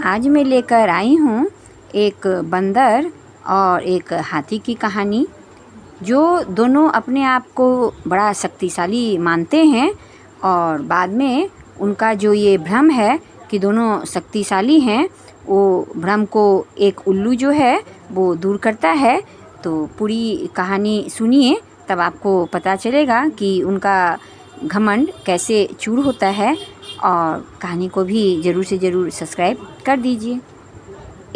आज मैं लेकर आई हूँ एक बंदर और एक हाथी की कहानी, जो दोनों अपने आप को बड़ा शक्तिशाली मानते हैं और बाद में उनका जो ये भ्रम है कि दोनों शक्तिशाली हैं, वो भ्रम को एक उल्लू जो है वो दूर करता है। तो पूरी कहानी सुनिए, तब आपको पता चलेगा कि उनका घमंड कैसे चूर होता है। और कहानी को भी ज़रूर से ज़रूर सब्सक्राइब कर दीजिए।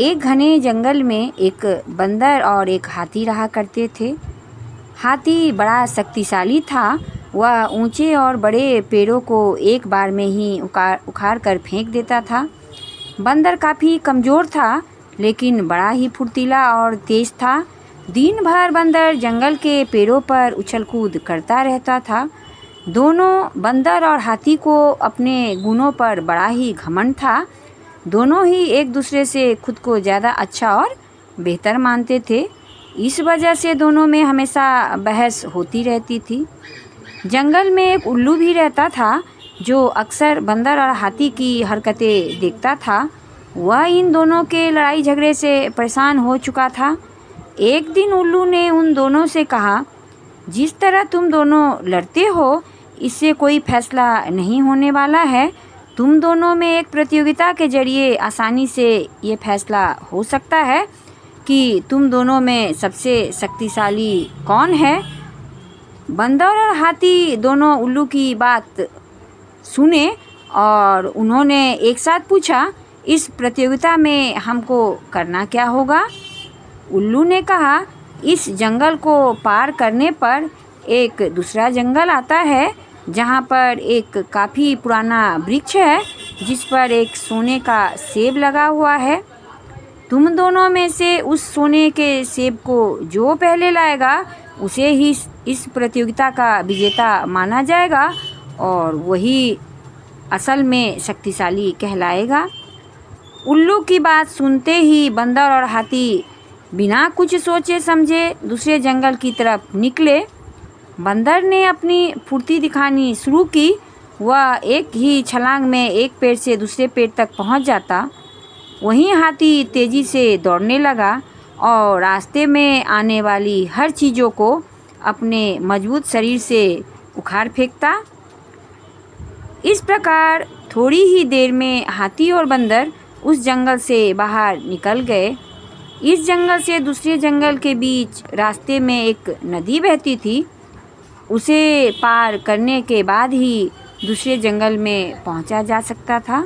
एक घने जंगल में एक बंदर और एक हाथी रहा करते थे। हाथी बड़ा शक्तिशाली था। वह ऊंचे और बड़े पेड़ों को एक बार में ही उखाड़ कर फेंक देता था। बंदर काफ़ी कमज़ोर था, लेकिन बड़ा ही फुर्तीला और तेज़ था। दिन भर बंदर जंगल के पेड़ों पर उछल कूद करता रहता था। दोनों बंदर और हाथी को अपने गुणों पर बड़ा ही घमंड था। दोनों ही एक दूसरे से खुद को ज़्यादा अच्छा और बेहतर मानते थे। इस वजह से दोनों में हमेशा बहस होती रहती थी। जंगल में एक उल्लू भी रहता था, जो अक्सर बंदर और हाथी की हरकतें देखता था। वह इन दोनों के लड़ाई झगड़े से परेशान हो चुका था। एक दिन उल्लू ने उन दोनों से कहा, जिस तरह तुम दोनों लड़ते हो, इससे कोई फैसला नहीं होने वाला है। तुम दोनों में एक प्रतियोगिता के जरिए आसानी से ये फैसला हो सकता है कि तुम दोनों में सबसे शक्तिशाली कौन है। बंदर और हाथी दोनों उल्लू की बात सुने और उन्होंने एक साथ पूछा, इस प्रतियोगिता में हमको करना क्या होगा। उल्लू ने कहा, इस जंगल को पार करने पर एक दूसरा जंगल आता है, जहाँ पर एक काफ़ी पुराना वृक्ष है, जिस पर एक सोने का सेब लगा हुआ है। तुम दोनों में से उस सोने के सेब को जो पहले लाएगा, उसे ही इस प्रतियोगिता का विजेता माना जाएगा और वही असल में शक्तिशाली कहलाएगा। उल्लू की बात सुनते ही बंदर और हाथी बिना कुछ सोचे समझे दूसरे जंगल की तरफ निकले। बंदर ने अपनी फुर्ती दिखानी शुरू की। वह एक ही छलांग में एक पेड़ से दूसरे पेड़ तक पहुंच जाता। वहीं हाथी तेज़ी से दौड़ने लगा और रास्ते में आने वाली हर चीज़ों को अपने मजबूत शरीर से उखाड़ फेंकता। इस प्रकार थोड़ी ही देर में हाथी और बंदर उस जंगल से बाहर निकल गए। इस जंगल से दूसरे जंगल के बीच रास्ते में एक नदी बहती थी। उसे पार करने के बाद ही दूसरे जंगल में पहुंचा जा सकता था।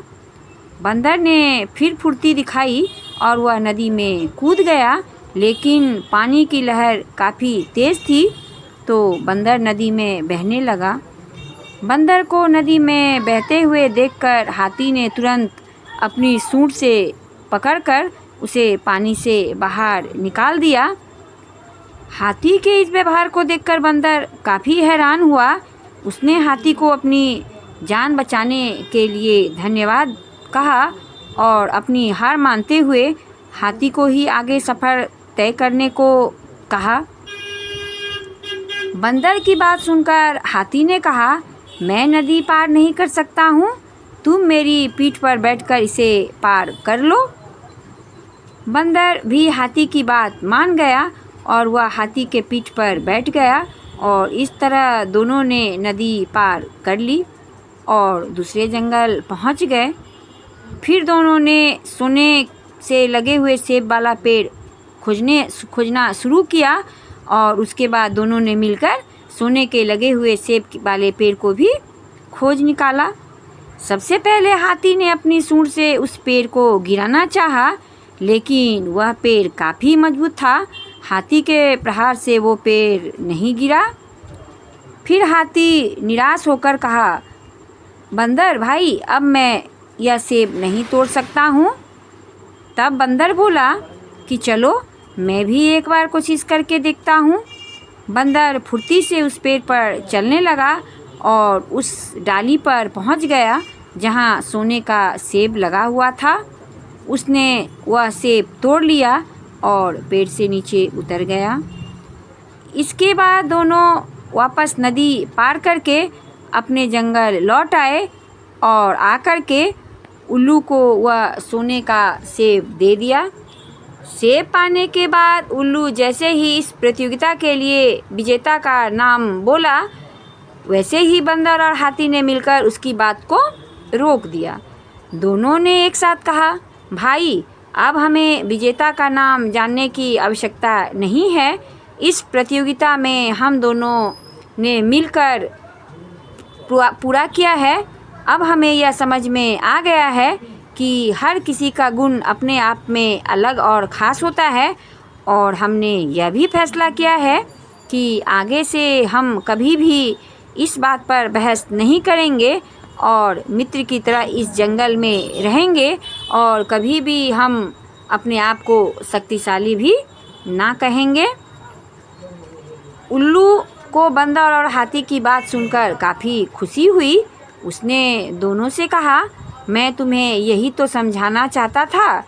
बंदर ने फिर फुर्ती दिखाई और वह नदी में कूद गया, लेकिन पानी की लहर काफ़ी तेज़ थी, तो बंदर नदी में बहने लगा। बंदर को नदी में बहते हुए देखकर हाथी ने तुरंत अपनी सूंड से पकड़कर उसे पानी से बाहर निकाल दिया। हाथी के इस व्यवहार को देखकर बंदर काफ़ी हैरान हुआ। उसने हाथी को अपनी जान बचाने के लिए धन्यवाद कहा और अपनी हार मानते हुए हाथी को ही आगे सफ़र तय करने को कहा। बंदर की बात सुनकर हाथी ने कहा, मैं नदी पार नहीं कर सकता हूँ, तुम मेरी पीठ पर बैठकर इसे पार कर लो। बंदर भी हाथी की बात मान गया और वह हाथी के पीठ पर बैठ गया और इस तरह दोनों ने नदी पार कर ली और दूसरे जंगल पहुंच गए। फिर दोनों ने सोने से लगे हुए सेब वाला पेड़ खोजना शुरू किया और उसके बाद दोनों ने मिलकर सोने के लगे हुए सेब वाले पेड़ को भी खोज निकाला। सबसे पहले हाथी ने अपनी सूंड से उस पेड़ को गिराना चाहा, लेकिन वह पेड़ काफ़ी मजबूत था। हाथी के प्रहार से वो पेड़ नहीं गिरा। फिर हाथी निराश होकर कहा, बंदर भाई, अब मैं यह सेब नहीं तोड़ सकता हूँ। तब बंदर बोला कि चलो मैं भी एक बार कोशिश करके देखता हूँ। बंदर फुर्ती से उस पेड़ पर चलने लगा और उस डाली पर पहुँच गया जहाँ सोने का सेब लगा हुआ था। उसने वह सेब तोड़ लिया और पेड़ से नीचे उतर गया। इसके बाद दोनों वापस नदी पार करके अपने जंगल लौट आए और आकर के उल्लू को वह सोने का सेब दे दिया। सेब पाने के बाद उल्लू जैसे ही इस प्रतियोगिता के लिए विजेता का नाम बोला, वैसे ही बंदर और हाथी ने मिलकर उसकी बात को रोक दिया। दोनों ने एक साथ कहा, भाई अब हमें विजेता का नाम जानने की आवश्यकता नहीं है। इस प्रतियोगिता में हम दोनों ने मिलकर पूरा किया है। अब हमें यह समझ में आ गया है कि हर किसी का गुण अपने आप में अलग और ख़ास होता है, और हमने यह भी फैसला किया है कि आगे से हम कभी भी इस बात पर बहस नहीं करेंगे और मित्र की तरह इस जंगल में रहेंगे, और कभी भी हम अपने आप को शक्तिशाली भी ना कहेंगे। उल्लू को बंदर और हाथी की बात सुनकर काफ़ी खुशी हुई। उसने दोनों से कहा, मैं तुम्हें यही तो समझाना चाहता था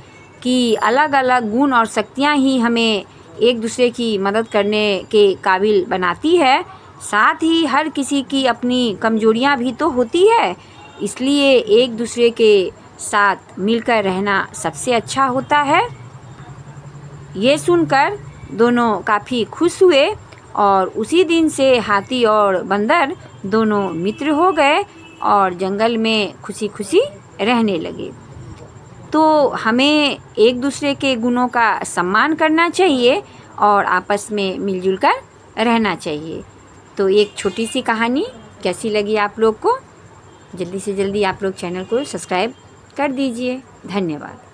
कि अलग अलग गुण और शक्तियाँ ही हमें एक दूसरे की मदद करने के काबिल बनाती है। साथ ही हर किसी की अपनी कमजोरियाँ भी तो होती है, इसलिए एक दूसरे के साथ मिलकर रहना सबसे अच्छा होता है। ये सुनकर दोनों काफ़ी खुश हुए, और उसी दिन से हाथी और बंदर दोनों मित्र हो गए और जंगल में खुशी खुशी रहने लगे। तो हमें एक दूसरे के गुणों का सम्मान करना चाहिए और आपस में मिलजुल कर रहना चाहिए। तो एक छोटी सी कहानी कैसी लगी आप लोग को? जल्दी से जल्दी आप लोग चैनल को सब्सक्राइब कर दीजिए। धन्यवाद।